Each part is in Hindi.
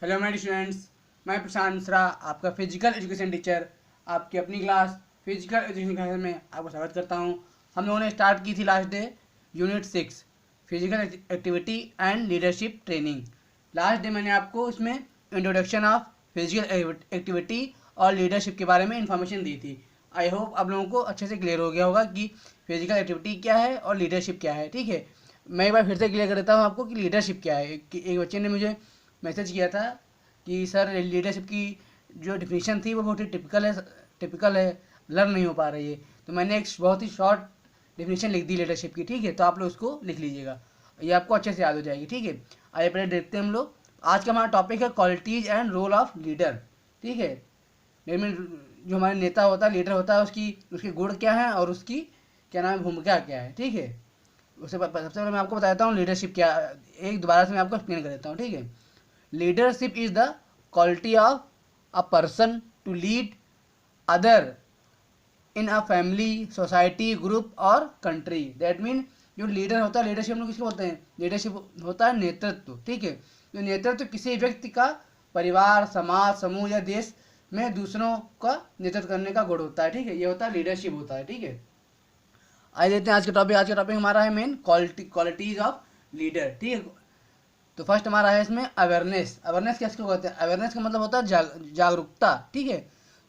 हेलो माय स्टूडेंट्स, मैं प्रशांत मिश्रा, आपका फिजिकल एजुकेशन टीचर, आपकी अपनी क्लास फिजिकल एजुकेशन क्लास में आपका स्वागत करता हूं। हम लोगों ने स्टार्ट की थी last day unit 6 physical activity and leadership training. Last day मैंने आपको इसमें इंट्रोडक्शन ऑफ फिजिकल एक्टिविटी और लीडरशिप के बारे में इंफॉर्मेशन दी थी। आई होप आप लोगों को अच्छे से क्लियर हो गया होगा कि फिजिकल एक्टिविटी क्या है और लीडरशिप क्या है। ठीक है, मैं एक बार फिर से क्लियर कर देता हूँ आपको कि लीडरशिप क्या है। एक बच्चे ने मुझे मैसेज किया था कि सर लीडरशिप की जो डिफिनीशन थी वो बहुत ही टिपिकल है, लर्न नहीं हो पा रही है। तो मैंने एक बहुत ही शॉर्ट डिफिनीशन लिख दी लीडरशिप की। ठीक है, तो आप लोग उसको लिख लीजिएगा, ये आपको अच्छे से याद हो जाएगी। ठीक है, आइए पहले देखते हैं हम लोग। आज का हमारा टॉपिक है qualities and role of leader. ठीक है, जो हमारे नेता होता है, लीडर होता है, उसके गुण क्या है और उसकी क्या नाम है, भूमिका क्या है। ठीक है, सबसे पहले मैं आपको बताता हूँ लीडरशिप क्या, एक दोबारा से मैं आपको एक्सप्लेन कर देता हूँ। ठीक है, leadership is the quality of a person to lead other in a family, society, group और कंट्री। दैट मीन जो लीडर होता है, लीडरशिप हम लोग किसको बोलते हैं, लीडरशिप होता है नेतृत्व। ठीक है, जो नेतृत्व किसी व्यक्ति का परिवार, समाज, समूह या देश में दूसरों का नेतृत्व करने का गुण होता है। ठीक है, ये होता है लीडरशिप होता है। ठीक है, आइए देखते हैं आज का टॉपिक। आज का टॉपिक हमारा है मेन क्वालिटीज ऑफ लीडर। ठीक है, तो फर्स्ट हमारा है इसमें अवेयरनेस। अवेयरनेस किसको कहते हैं, अवेयरनेस का मतलब होता है जागरूकता। ठीक है,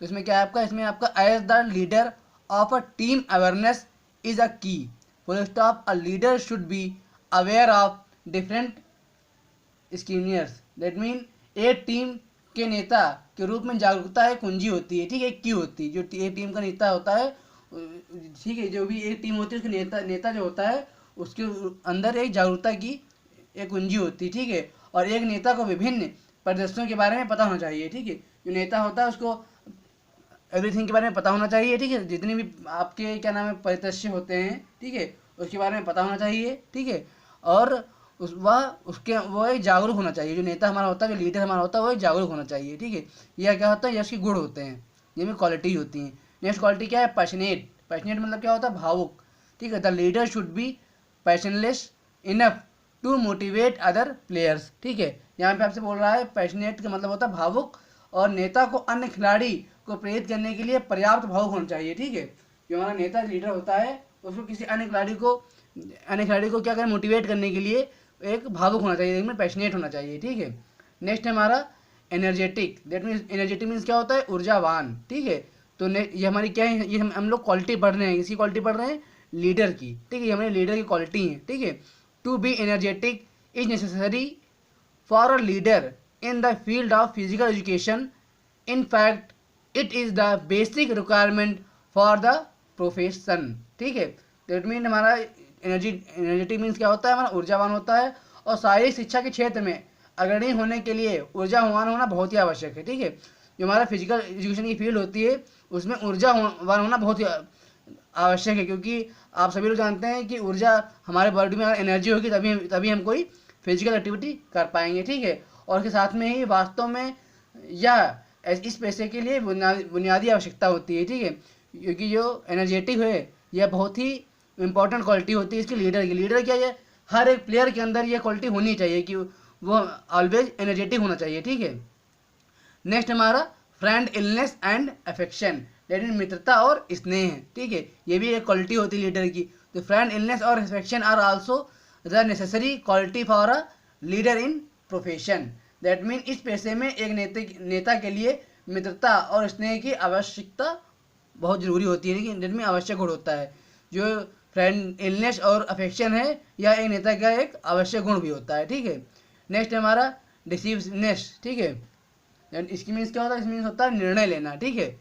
तो इसमें क्या है आपका, इसमें आपका as the leader of a team awareness is a key. Full stop, a leader should be aware of different scenarios. That mean एक टीम के नेता के रूप में जागरूकता एक कुंजी होती है। ठीक है, एक की होती है, जो एक टीम का नेता होता है। ठीक है, जो भी एक टीम होती है उसके नेता नेता जो होता है उसके अंदर एक जागरूकता की एक कुंजी होती है। ठीक है, और एक नेता को विभिन्न परिदृश्यों के बारे में पता होना चाहिए। ठीक है, जो नेता होता है उसको एवरीथिंग के बारे में पता होना चाहिए। ठीक है, जितने भी आपके क्या नाम है परिदृश्य होते हैं, ठीक है, उसके बारे में पता होना चाहिए। ठीक है, और वो एक जागरूक होना चाहिए। जो नेता हमारा होता है, जो लीडर हमारा होता है, वो एक जागरूक होना चाहिए। ठीक है, यह क्या होता है, यह उसके गुण होते हैं, जिनमें क्वालिटी होती हैं। नेक्स्ट क्वालिटी क्या है, पैशनेट। पैशनेट मतलब क्या होता है, भावुक। ठीक है, the leader should be passionless enough to motivate other players. ठीक है, यहाँ पे आपसे बोल रहा है पैशनेट का मतलब होता है भावुक, और नेता को अन्य खिलाड़ी को प्रेरित करने के लिए पर्याप्त भावुक होना चाहिए। ठीक है, जो हमारा नेता लीडर होता है उसको किसी अन्य खिलाड़ी को क्या करें, मोटिवेट करने के लिए एक भावुक होना चाहिए, इसमें पैशनेट होना चाहिए। ठीक है, नेक्स्ट है हमारा energetic. That means energetic means क्या होता है, ऊर्जावान। ठीक है, तो ये हमारी क्या है, ये हम लोग क्वालिटी पढ़ रहे हैं, इसी क्वालिटी पढ़ रहे हैं लीडर की। ठीक है, ये हमारे लीडर की क्वालिटी है। ठीक है, to be energetic is necessary for a leader in the field of physical education. In fact it is the basic requirement for the profession. ठीक है, दैट मीन हमारा एनर्जेटिक मीन्स क्या होता है, हमारा ऊर्जावान होता है, और शारीरिक शिक्षा के क्षेत्र में अग्रणी होने के लिए ऊर्जावान होना बहुत ही आवश्यक है। ठीक है, जो हमारा फिजिकल एजुकेशन की फील्ड होती है उसमें ऊर्जावान होना बहुत ही आवश्यक है, क्योंकि आप सभी लोग जानते हैं कि ऊर्जा हमारे बॉडी में अगर एनर्जी होगी तभी तभी हम कोई फिजिकल एक्टिविटी कर पाएंगे। ठीक है, और उसके साथ में ही वास्तव में यह इस पैसे के लिए बुनियादी आवश्यकता होती है। ठीक है, क्योंकि जो एनर्जेटिक है यह बहुत ही इंपॉर्टेंट क्वालिटी होती है इसकी लीडर की। लीडर क्या है, हर एक प्लेयर के अंदर यह क्वालिटी होनी चाहिए कि वो ऑलवेज एनर्जेटिक होना चाहिए। ठीक है, नेक्स्ट हमारा friend illness and affection, that mean मित्रता और स्नेह। ठीक है, ये भी एक क्वालिटी होती है लीडर की। तो फ्रेंड इलनेस और affection are also the necessary quality for a leader in profession. That mean इस पेशे में एक नेता के लिए मित्रता और स्नेह की आवश्यकता बहुत जरूरी होती है, लेकिन जिनमें आवश्यक गुण होता है। जो फ्रेंड इलनेस और अफेक्शन है यह एक नेता का एक आवश्यक गुण भी होता है। ठीक है, नेक्स्ट हमारा डिसीवनेस। ठीक है, इसकी मीन्स क्या होता है, इसमें मीन्स होता है निर्णय लेना। ठीक है,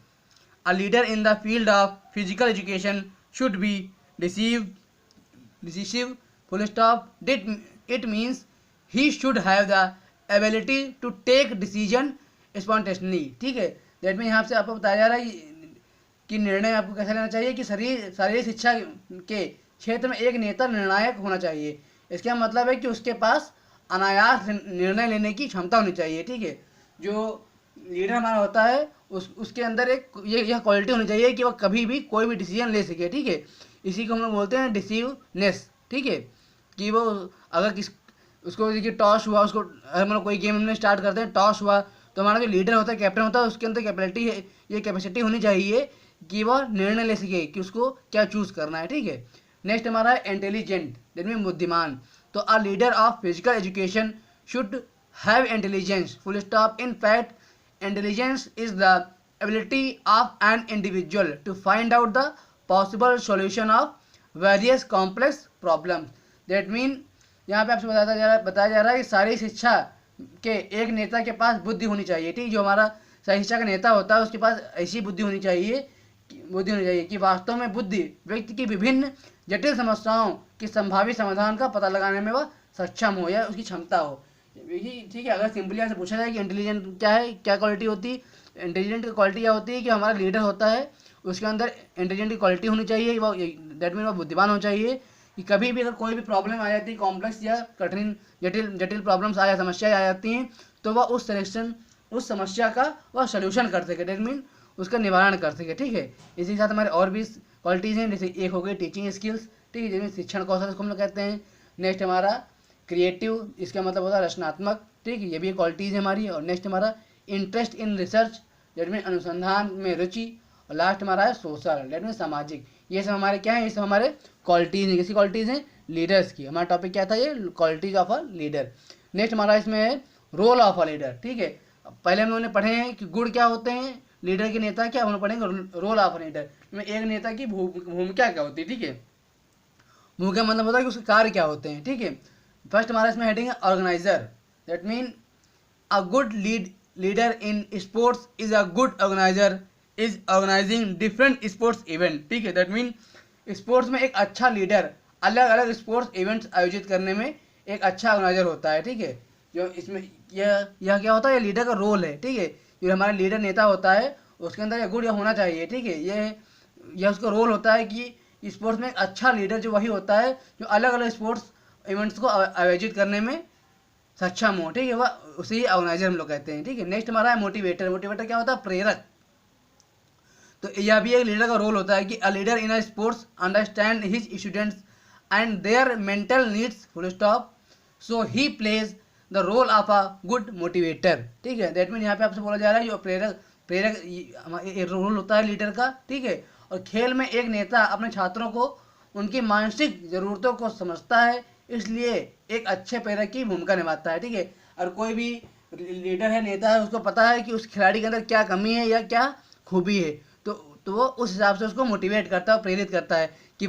a leader in the field of physical education should be decisive full stop. Did it means he should have the ability to take decision spontaneously. ठीक है, दैट मीन यहाँ से आपको बताया जा रहा है कि निर्णय आपको कैसे लेना चाहिए, कि शारीरिक शिक्षा के क्षेत्र में एक नेता निर्णायक होना चाहिए। इसका मतलब है कि उसके पास अनायास निर्णय लेने की क्षमता होनी चाहिए। ठीक है, जो लीडर हमारा होता है उसके अंदर एक यह क्वालिटी होनी चाहिए कि वह कभी भी कोई भी डिसीजन ले सके। ठीक है, इसी को हम लोग बोलते हैं डिसीवनेस। ठीक है, कि वो अगर उसको देखिए टॉस हुआ, उसको मतलब कोई गेम हमने स्टार्ट करते हैं, टॉस हुआ, तो हमारा जो लीडर होता है, कैप्टन होता है, उसके अंदर कैपेबिलिटी है, ये कैपेसिटी होनी चाहिए कि वह निर्णय ले सके कि उसको क्या चूज़ करना है, ठीक है। नेक्स्ट हमारा है इंटेलिजेंट, दैट मीन बुद्धिमान। तो a leader of physical education should have intelligence, full stop. In fact intelligence is the ability of an individual to find out the possible solution of various complex problems. That mean यहाँ पे आपसे बताया जा रहा है कि सारी शिक्षा के एक नेता के पास बुद्धि होनी चाहिए, ठीक। जो हमारा सारी शिक्षा का नेता होता है उसके पास ऐसी बुद्धि होनी चाहिए कि वास्तव में बुद्धि व्यक्ति की विभिन्न जटिल समस्याओं की संभावित समाधान का पता लगाने में वह सक्षम हो या उसकी क्षमता हो, ठीक है। अगर सिंपली आपसे पूछा जाए कि इंटेलिजेंट क्या है, क्या क्वालिटी होती है, इंटेलिजेंट की क्वालिटी क्या होती है कि हमारा लीडर होता है उसके अंदर इंटेलिजेंट की क्वालिटी होनी चाहिए, वो दैट मीन वो बुद्धिमान होना चाहिए कि कभी भी अगर कोई भी प्रॉब्लम आ जाती है, कॉम्प्लेक्स या कठिन जटिल प्रॉब्लम्स आ समस्याएं आ जाती हैं, तो वह उस समस्या का वह सोल्यूशन कर सके, दैट मीन उसका निवारण कर सके, ठीक है। इसी के साथ हमारे और भी क्वालिटीज़ हैं, जैसे एक हो गई टीचिंग स्किल्स, ठीक है, जिसमें शिक्षण कौशल इसको हम लोग कहते हैं। नेक्स्ट हमारा क्रिएटिव, इसका मतलब होता है रचनात्मक, ठीक है, ये भी क्वालिटीज़ है हमारी। और नेक्स्ट हमारा interest in research, that mean अनुसंधान में रुचि। और लास्ट हमारा है सोशल, दैट मीन सामाजिक। ये सब हमारे क्या है, ये सब हमारे क्वालिटीज़ हैं। किसी क्वालिटीज़ हैं लीडर्स की। हमारा टॉपिक क्या था, ये qualities of a leader. Next हमारा इसमें है रोल ऑफ अ लीडर, ठीक है। पहले हम लोगों ने पढ़े हैं कि गुण क्या होते हैं लीडर के, नेता क्या, हम लोग पढ़ेंगे रोल ऑफ अ लीडर में एक नेता की भूमिका क्या होती है, ठीक है। भूमिका मतलब होता है कि उसके कार्य क्या होते हैं, ठीक है। फर्स्ट हमारा इसमें हेडिंग है organiser, that mean a good leader in sports is a good organiser is organising different sports event, ठीक है। दैट मीन स्पोर्ट्स में एक अच्छा लीडर अलग अलग स्पोर्ट्स इवेंट्स आयोजित करने में एक अच्छा ऑर्गेनाइजर होता है, ठीक है। जो इसमें यह क्या होता है, ये लीडर का रोल है, ठीक है। जो हमारा लीडर नेता होता है उसके अंदर यह गुण यह होना चाहिए, ठीक है। यह उसका रोल होता है कि स्पोर्ट्स में एक अच्छा लीडर जो वही होता है जो अलग अलग स्पोर्ट्स इवेंट्स को आयोजित करने में सक्षम हो, ठीक है। वह उसे ही ऑर्गेनाइजर हम लोग कहते हैं, ठीक है। नेक्स्ट हमारा है मोटिवेटर। मोटिवेटर क्या होता है, प्रेरक। तो यह भी एक लीडर का रोल होता है कि a leader in a sports understand his students and their mental needs, full stop, so he plays the role of a good motivator, ठीक है। दैट मीन यहाँ पे आपसे बोला जा रहा है जो प्रेरक रोल होता है लीडर का, ठीक है। और खेल में एक नेता अपने छात्रों को उनकी मानसिक ज़रूरतों को समझता है, इसलिए एक अच्छे प्रेरक की भूमिका निभाता है, ठीक है। और कोई भी लीडर है, नेता है, उसको पता है कि उस खिलाड़ी के अंदर क्या कमी है या क्या खूबी है, तो वो उस हिसाब से उसको मोटिवेट करता है, प्रेरित करता है कि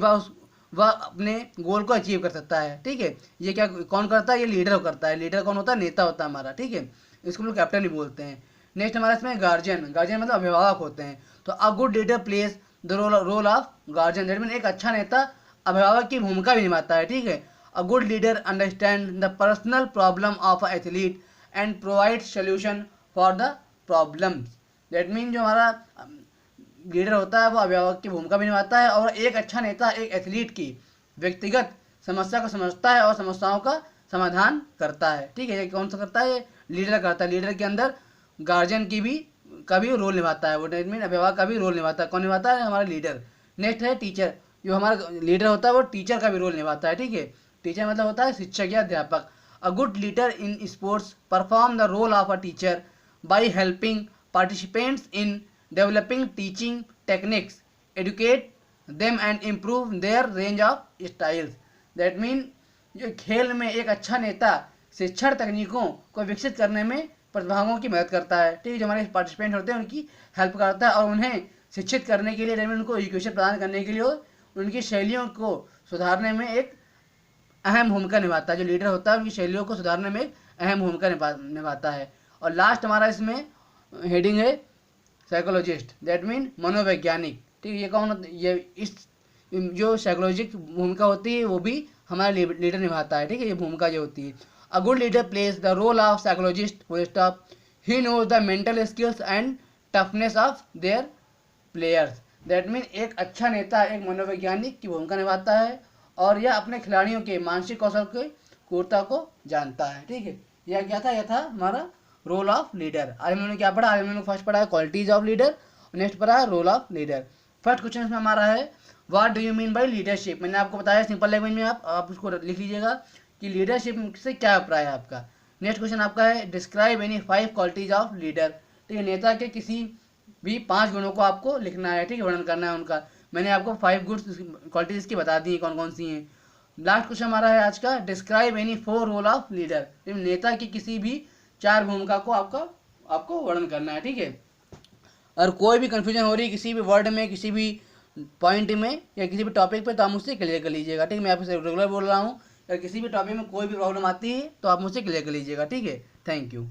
वह अपने गोल को अचीव कर सकता है, ठीक है। ये क्या कौन करता है, ये लीडर करता है। लीडर कौन होता है, नेता होता है हमारा, ठीक है। इसको हम लोग कैप्टन ही बोलते हैं। नेक्स्ट हमारा इसमें गार्जियन। गार्जियन मतलब अभिभावक होते हैं। तो a good leader plays the role of guardian, that mean एक अच्छा नेता अभिभावक की भूमिका भी निभाता है, ठीक है। A good leader understand the personal problem of a athlete and provide solution for the problems, that mean जो हमारा लीडर होता है वो अभिभावक की भूमिका भी निभाता है और एक अच्छा नेता एक एथलीट की व्यक्तिगत समस्या को समझता है और समस्याओं का समाधान करता है, ठीक है। ये कौन सा करता है, ये लीडर करता है। लीडर के अंदर गार्जियन का भी रोल निभाता है, वो दैट मीन अभिभावक का भी रोल निभाता है। कौन निभाता है, हमारा लीडर। नेक्स्ट है टीचर। जो हमारा लीडर होता है वो टीचर का भी रोल निभाता है, ठीक है। टीचर मतलब होता है शिक्षक या अध्यापक। A good leader in sports perform the role of a teacher by helping participants in developing teaching techniques, educate them and improve their range of styles, that mean जो खेल में एक अच्छा नेता शिक्षण तकनीकों को विकसित करने में प्रतिभागियों की मदद करता है, ठीक है। जो हमारे पार्टिसिपेंट होते हैं उनकी हेल्प करता है और उन्हें शिक्षित करने के लिए, उनको एजुकेशन प्रदान करने के लिए उनकी शैलियों को सुधारने में एक अहम भूमिका निभाता है। जो लीडर होता है उनकी शैलियों को सुधारने में एक अहम भूमिका निभाता है। और लास्ट हमारा इसमें हेडिंग है साइकोलॉजिस्ट, दैट मीन मनोवैज्ञानिक, ठीक है। ये कौन, ये इस जो साइकोलॉजिक भूमिका होती है वो भी हमारा लीडर निभाता है, ठीक है। ये भूमिका जो होती है। A good leader plays the role of psychologist, full stop, he knows the mental skills and toughness of their players, that mean एक अच्छा नेता एक मनोवैज्ञानिक की भूमिका निभाता है और यह अपने खिलाड़ियों के मानसिक कौशल की क्रूरता को जानता है, ठीक है। यह क्या था, यह था हमारा रोल ऑफ लीडर। आज हम लोगों ने क्या पढ़ा, आज हम लोगों ने फर्स्ट पढ़ा है क्वालिटीज ऑफ लीडर, नेक्स्ट पढ़ा है role of leader. First question हमारा है what do you mean by leadership. मैंने आपको बताया सिंपल लैंग्वेज में, आप उसको लिख लीजिएगा कि लीडरशिप से क्या अभिप्राय है आपका। नेक्स्ट क्वेश्चन आपका है describe any 5 qualities of leader. ठीक है, नेता के किसी भी 5 गुणों को आपको लिखना है, ठीक है, वर्णन करना है उनका। मैंने आपको 5 गुड्स क्वालिटीज की बता दी कौन कौन सी हैं। लास्ट क्वेश्चन हमारा है आज का describe any 4 role of leader. नेता की किसी भी 4 भूमिका को आपको वर्णन करना है, ठीक है। और कोई भी कंफ्यूजन हो रही है किसी भी वर्ड में, किसी भी पॉइंट में या किसी भी टॉपिक पे, तो आप मुझसे क्लियर कर लीजिएगा, ठीक है। मैं आपसे रेगुलर बोल रहा हूँ, अगर किसी भी टॉपिक में कोई भी प्रॉब्लम आती है तो आप मुझसे क्लियर कर लीजिएगा, ठीक है। Thank you.